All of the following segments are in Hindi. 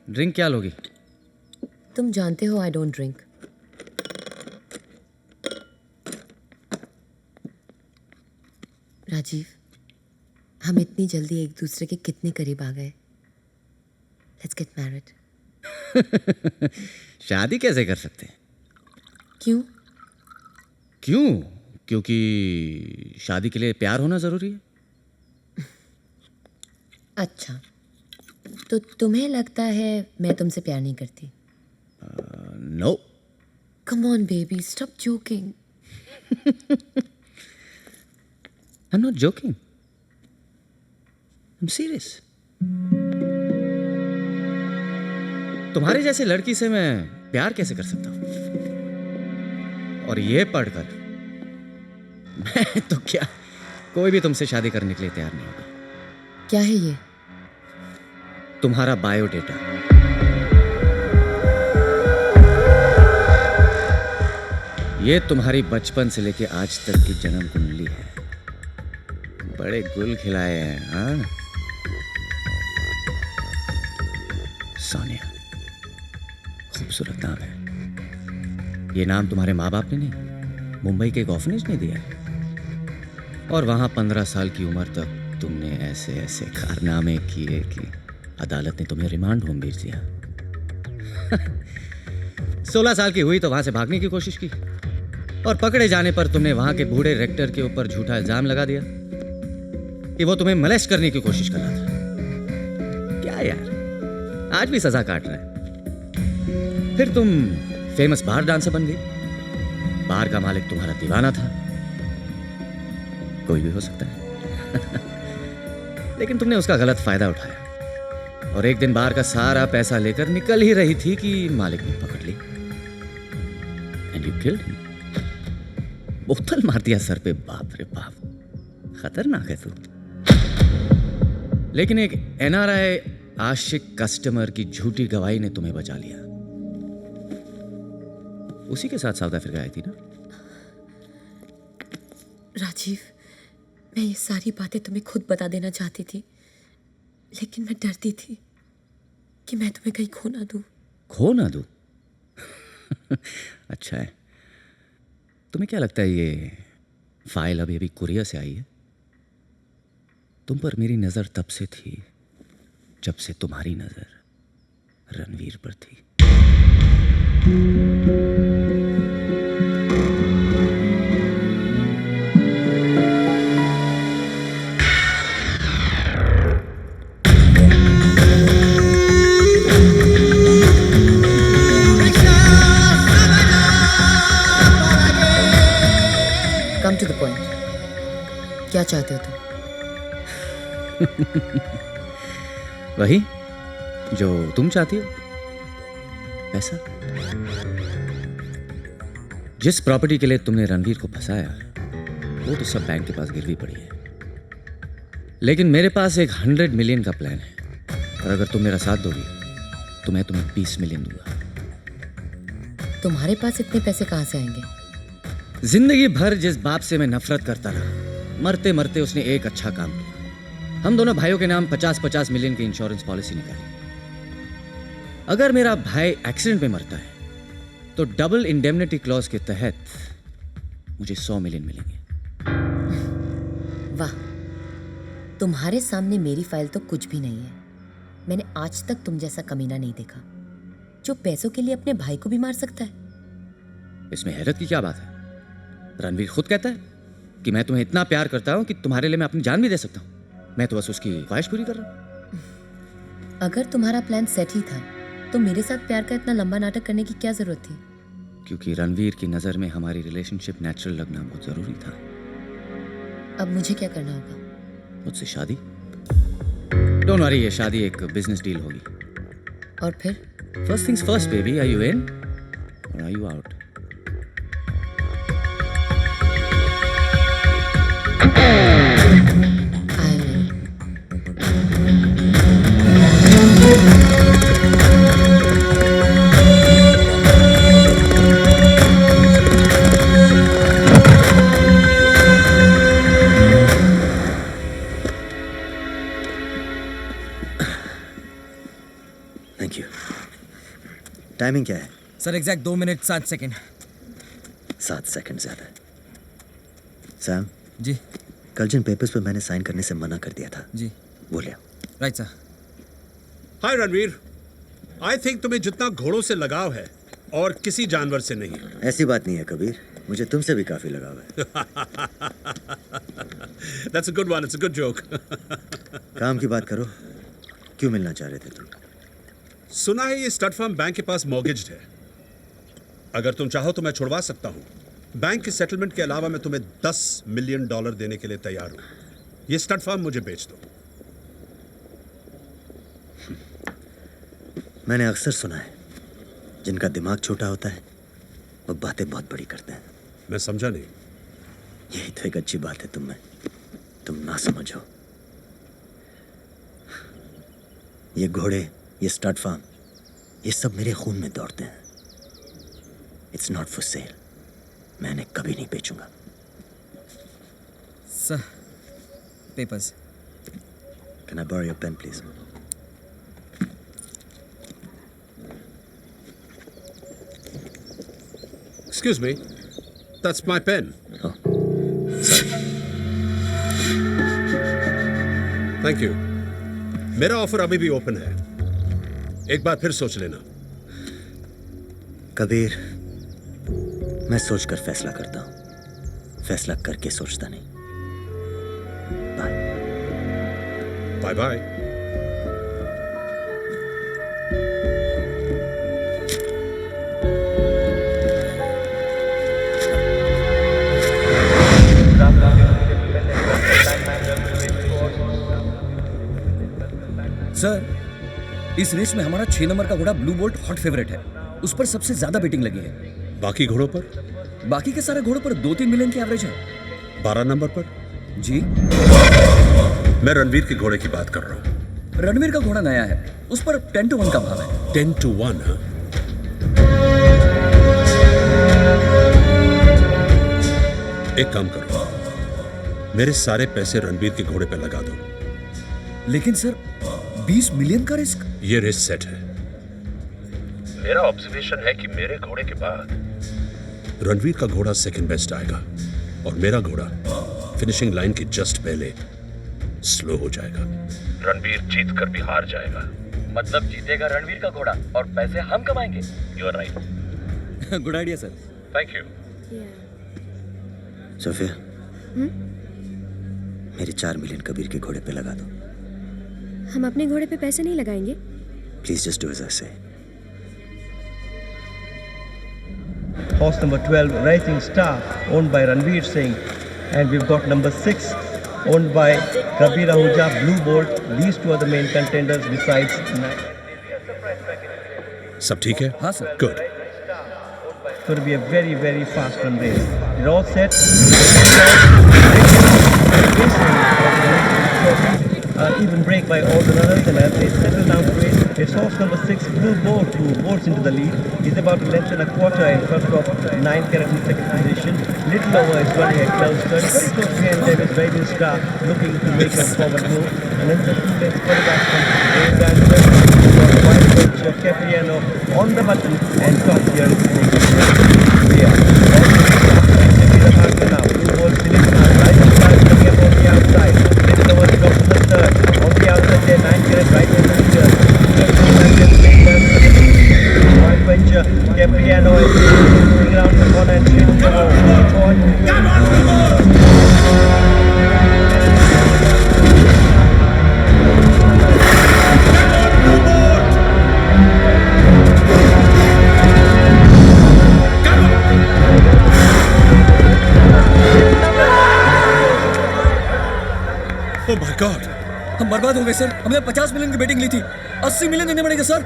ड्रिंक क्या लोगी? तुम जानते हो आई डोंट ड्रिंक। राजीव, हम इतनी जल्दी एक दूसरे के कितने करीब आ गए। Let's get married. शादी कैसे कर सकते हैं? क्यों? क्यों? क्योंकि शादी के लिए प्यार होना जरूरी है। अच्छा, तो तुम्हें लगता है मैं तुमसे प्यार नहीं करती? No. Come on baby, stop joking. I'm not joking. I'm serious. तुम्हारे जैसे लड़की से मैं प्यार कैसे कर सकता हूं? और ये पढ़कर मैं तो क्या, कोई भी तुमसे शादी करने के लिए तैयार नहीं होगा। क्या है ये? तुम्हारा बायोडेटा। ये तुम्हारी बचपन से लेके आज तक की जन्म कुंडली है। बड़े गुल खिलाए हैं, हाँ? सोनिया, खूबसूरत नाम है। ये नाम तुम्हारे माँ बाप ने नहीं, मुंबई के एक ऑर्फनेज ने दिया है। और वहां 15 साल की उम्र तक तुमने ऐसे ऐसे कारनामे किए कि अदालत ने तुम्हें रिमांड होम भेज दिया। 16 साल की हुई तो वहां से भागने की कोशिश की, और पकड़े जाने पर तुमने वहां के बूढ़े रेक्टर के ऊपर झूठा इल्जाम लगा दिया कि वो तुम्हें मोलेस्ट करने की कोशिश कर रहा था। क्या यार, आज भी सजा काट रहा है। फिर तुम फेमस बार डांसर बन गई। बार का मालिक तुम्हारा दीवाना था। कोई भी हो सकता है। लेकिन तुमने उसका गलत फायदा उठाया, और एक दिन बार का सारा पैसा लेकर निकल ही रही थी कि मालिक ने पकड़ ली। And you killed him. बोतल मार दिया सर पे। बाप रे बाप, खतरनाक है तू। लेकिन एक एनआरआई आशिक कस्टमर की झूठी गवाही ने तुम्हें बचा लिया। उसी के साथ साउथ अफ्रीका आई थी ना? राजीव, मैं ये सारी बातें तुम्हें खुद बता देना चाहती थी, लेकिन मैं डरती थी कि मैं तुम्हें कहीं खो ना दूं। खो ना दूं? अच्छा है। तुम्हें क्या लगता है ये फाइल अभी अभी कुरियर से आई है? तुम पर मेरी नजर तब से थी जब से तुम्हारी नजर रणवीर पर थी। Come to the point. क्या चाहते हो तुम? वही जो तुम चाहती हो, पैसा। जिस प्रॉपर्टी के लिए तुमने रणवीर को फंसाया, वो तो सब बैंक के पास गिरवी पड़ी है। लेकिन मेरे पास एक 100 मिलियन का प्लान है, और अगर तुम मेरा साथ दोगी तो मैं तुम्हें 20 मिलियन दूंगा। तुम्हारे पास इतने पैसे कहां से आएंगे? जिंदगी भर जिस बाप से मैं नफरत करता रहा, मरते मरते उसने एक अच्छा काम किया। हम दोनों भाइयों के नाम 50-50 मिलियन की इंश्योरेंस पॉलिसी निकाली। अगर मेरा भाई एक्सीडेंट में मरता है तो डबल इंडेमनिटी क्लॉज के तहत मुझे 100 मिलियन मिलेंगे। वाह, तुम्हारे सामने मेरी फाइल तो कुछ भी नहीं है। मैंने आज तक तुम जैसा कमीना नहीं देखा जो पैसों के लिए अपने भाई को भी मार सकता है। इसमें हैरत की क्या बात है? रणवीर खुद कहता है कि मैं तुम्हें इतना प्यार करता हूं कि तुम्हारे लिए मैं अपनी जान भी दे सकता हूं। मैं तो बस उसकी ख्वाहिश पूरी कर रहा हूं। अगर तुम्हारा प्लान सेट ही था तो मेरे साथ प्यार का इतना लंबा नाटक करने की क्या जरूरत थी? क्योंकि रणवीर की नजर में हमारी रिलेशनशिप नेचुरल लगना बहुत जरूरी था। अब मुझे क्या करना होगा? मुझसे शादी। डोंट वरी, ये शादी एक बिजनेस डील होगी। और फिर? First things first baby, are you in और आर यू आउट? टाइमिंग क्या है? Sir exact 2 minute 7 second. 7 second ज्यादा है। सैम, जी कल जिन पेपर्स पे मैंने साइन करने से मना कर दिया था, जी वो ले आओ। Right sir. Hi Ranveer, I think तुम्हें जितना घोड़ों से लगाव है और किसी जानवर से नहीं। ऐसी बात नहीं है कबीर, मुझे तुमसे भी काफी लगाव है। That's a good one, it's a good joke. काम की बात करो, क्यों मिलना चाह रहे थे तुम? सुना है ये स्टड फार्म बैंक के पास मॉर्गेज्ड है। अगर तुम चाहो तो मैं छुड़वा सकता हूँ। बैंक के सेटलमेंट के अलावा मैं तुम्हें $10 मिलियन देने के लिए तैयार हूँ। ये स्टड फार्म मुझे बेच दो। मैंने अक्सर सुना है, जिनका दिमाग छोटा होता है वो बातें बहुत बड़ी करते हैं। मैं समझा नहीं। यही तो एक अच्छी बात है तुम में, तुम ना समझो। ये घोड़े, ये स्टड फार्म, ये सब मेरे खून में दौड़ते हैं। It's not for sale. मैं इन्हें कभी नहीं बेचूंगा। Sir papers. Can I borrow your pen please? Excuse me, that's my pen. Oh, sorry. Thank you. मेरा ऑफर अभी भी ओपन है, एक बार फिर सोच लेना। कबीर, मैं सोचकर फैसला करता हूं, फैसला करके सोचता नहीं। बाय। Bye bye. सर इस रेस में हमारा 6 नंबर का घोड़ा ब्लू बोल्ट हॉट फेवरेट है। उस पर सबसे ज्यादा बेटिंग लगी है। बाकी घोड़ों पर? बाकी के सारे घोड़ों पर 2-3 मिलियन की एवरेज है। 12 नंबर पर? जी मैं रणवीर के घोड़े की बात कर रहा हूँ। रणवीर का घोड़ा नया है, उस पर 10-1 का भाव है। 10-1? हाँ। एक काम करो, मेरे सारे पैसे रणवीर के घोड़े पे लगा दो। लेकिन सर 20 मिलियन का रिस्क। ये रेस सेट है। मेरा ऑब्जर्वेशन है कि मेरे घोड़े के बाद रणवीर का घोड़ा सेकंड बेस्ट आएगा और मेरा घोड़ा फिनिशिंग लाइन के जस्ट पहले स्लो हो जाएगा। रणवीर जीत कर भी हार जाएगा। मतलब जीतेगा रणवीर का घोड़ा और पैसे हम कमाएंगे। You are right. Good idea sir. Thank you. Sophia, मेरे 4 मिलियन कबीर के घोड़े पे लगा दो। हम अपने घोड़े पे पैसे नहीं लगाएंगे। Please just do as I say. Horse number 12, Rising Star, owned by Ranveer Singh. And we've got number 6, owned by Kabir Ahuja, Blue Bolt. These two are the main contenders besides... सब ठीक है? हाँ sir. Good. It's going to be a very, very fast run race. They're all set. Even break by all the runners, and as they settle down to race, it's horse number 6, Blue Bolt, who bolts into the lead. He's about a length and a quarter in front of 9 carat in second position. Little over is running at 12 turns. Very close behind them is Rising Star, looking to make a forward move. And then the 2 lengths further back from Wild Coach Capriano on the button and top here is now. Blue Bolt finished now. Rising Star is coming up on the outside. Little over is dropped to the third. On the outside there, 9 carat right in the leader. Wild Venture, Capriano is moving around the corner and straight to the oh my God, हम बर्बाद हो गए सर। हमने 50 मिलियन की बेटिंग ली थी, 80 मिलियन देने पड़ेंगे सर।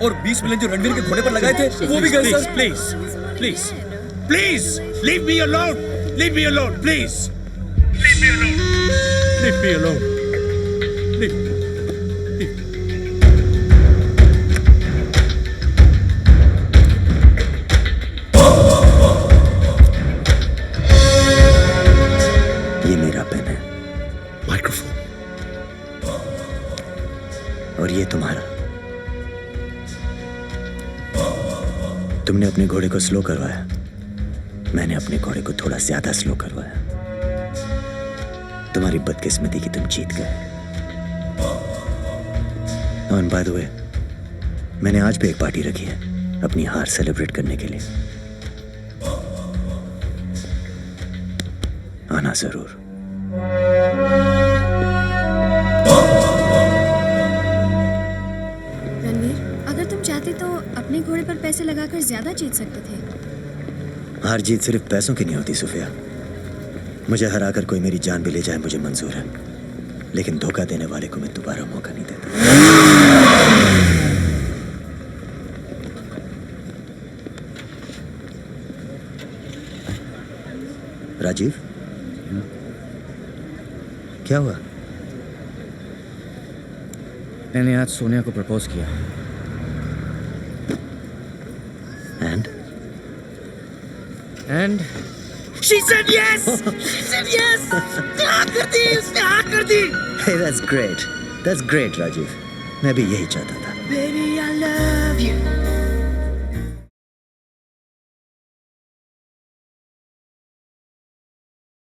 और 20 मिलियन जो रणवीर के घोड़े पर लगाए थे वो भी गए sir. Please please please leave me alone, leave me alone, please leave me alone, leave me alone, ये मेरा पेन है माइक्रोफोन, और ये तुम्हारा। तुमने अपने घोड़े को स्लो करवाया, मैंने अपने घोड़े को थोड़ा ज्यादा स्लो करवाया। तुम्हारी बदकिस्मती की तुम जीत गए। और बाय द वे, मैंने आज भी एक पार्टी रखी है अपनी हार सेलिब्रेट करने के लिए। आना जरूर। रणवीर, अगर तुम चाहते तो अपने घोड़े पर पैसे लगाकर ज्यादा जीत सकते थे। हार जीत सिर्फ पैसों की नहीं होती सुफिया। मुझे हराकर कोई मेरी जान भी ले जाए मुझे मंजूर है, लेकिन धोखा देने वाले को मैं दोबारा मौका नहीं देता। राजीव, क्या हुआ? मैंने आज सोनिया को प्रपोज किया। And She said yes! She said yes! हाँ कर दी, उसने हाँ कर दी। Hey, that's great, Rajiv. मैं भी यही चाहता था। Baby, I love you.